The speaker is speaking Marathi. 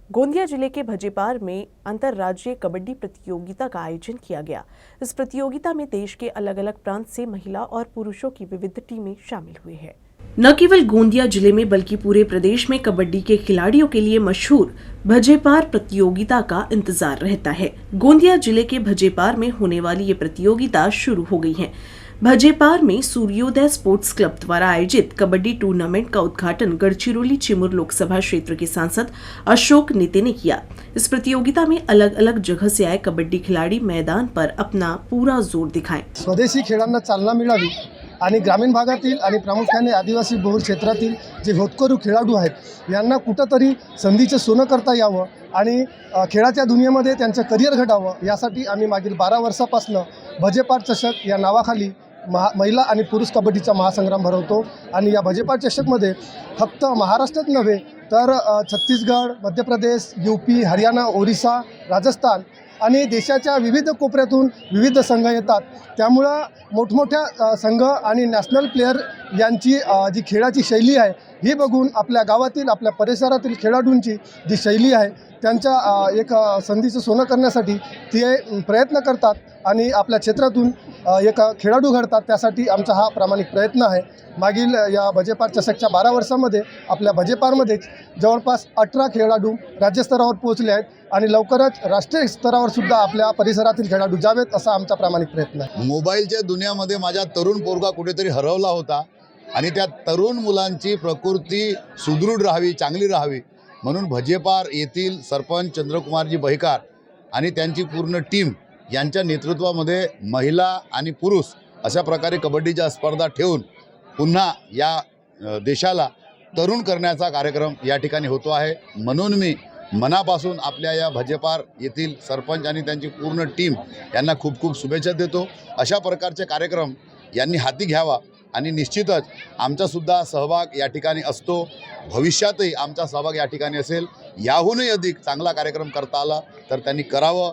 गोंदिया जिले के भजेपार में अंतर्राज्यीय कबड्डी प्रतियोगिता का आयोजन किया गया। इस प्रतियोगिता में देश के अलग अलग प्रांत से महिला और पुरुषों की विविध टीमें शामिल हुई है। न केवल गोंदिया जिले में बल्कि पूरे प्रदेश में कबड्डी के खिलाड़ियों के लिए मशहूर भजेपार प्रतियोगिता का इंतजार रहता है। गोंदिया जिले के भजेपार में होने वाली ये प्रतियोगिता शुरू हो गई है। भजेपार में सूर्योदय स्पोर्ट्स क्लब द्वारा आयोजित कबड्डी टूर्नामेंट का उद्घाटन गढ़चिरौली चिमूर लोकसभा क्षेत्र के सांसद अशोक नेते ने किया। इस प्रतियोगिता में अलग अलग जगह से आए कबड्डी खिलाड़ी मैदान पर अपना पूरा जोर दिखाएं। स्वदेशी खेळांना चालना मिळावी आणि ग्रामीण भागातील आणि प्रामुख्याने आदिवासी बहुल क्षेत्रातील जे होतकरू खेळाडू आहेत यांना कुठंतरी संधीचं सोनं करता यावं आणि खेळाच्या दुनियेमध्ये त्यांचं करिअर घडावं यासाठी आम्ही मागील 12 वर्षापासून भजेपार चषक या नावाखाली महिला आणि पुरुष कबड्डीचा महासंग्राम भरवतो आणि या भजेपार चषकमध्ये फक्त महाराष्ट्रात नव्हे तर छत्तीसगड, मध्य प्रदेश, यूपी, हरियाणा, ओरिसा, राजस्थान आणि देशाच्या विविध कोपऱ्यातून विविध संघ येतात। त्यामुळं मोठमोठ्या संघ आणि नॅशनल प्लेयर यांची जी खेळाची शैली आहे ही बघून आपल्या गावातील आपल्या परिसरातील खेळाडूंची जी शैली आहे त्यांच्या एक संधीचं सोनं करण्यासाठी ते प्रयत्न करतात आणि आपल्या क्षेत्रातून एक खेळाडू घडतात। त्यासाठी आमचा हा प्रामाणिक प्रयत्न आहे। मागील या भजेपार चषकच्या 12 वर्षांमध्ये आपल्या भजेपारमध्ये जवळपास 18 खेळाडू राज्यस्तरावर पोहोचले आहेत आणि लवकरच राष्ट्रीय स्तरावर सुद्धा आपल्या परिसरातील खेळाडू जावेत असा आमचा प्रामाणिक प्रयत्न आहे। मोबाईलच्या दुनियामध्ये माझा तरुण पोरगा कुठेतरी हरवला होता आणि त्या तरुण मुलांची प्रकृती सुदृढ राहावी, चांगली राहावी म्हणून भजेपार येथील सरपंच चंद्रकुमारजी बहिकार आणि त्यांची पूर्ण टीम यांच्या नेतृत्वामध्ये महिला आणि पुरुष अशा प्रकारे कबड्डीच्या स्पर्धा ठेवून पुन्हा या देशाला तरुण करण्याचा कार्यक्रम या ठिकाणी होतो आहे। म्हणून मी मनापासून आपल्या या भजेपार येथील सरपंच आणि त्यांची पूर्ण टीम यांना खूप खूप शुभेच्छा देतो। अशा प्रकारचे कार्यक्रम यांनी हाती घ्यावा आणि निश्चितच आमचासुद्धा सहभाग या ठिकाणी असतो। भविष्यातही आमचा सहभाग या ठिकाणी असेल। याहूनही अधिक चांगला कार्यक्रम करता आला तर त्यांनी करावं।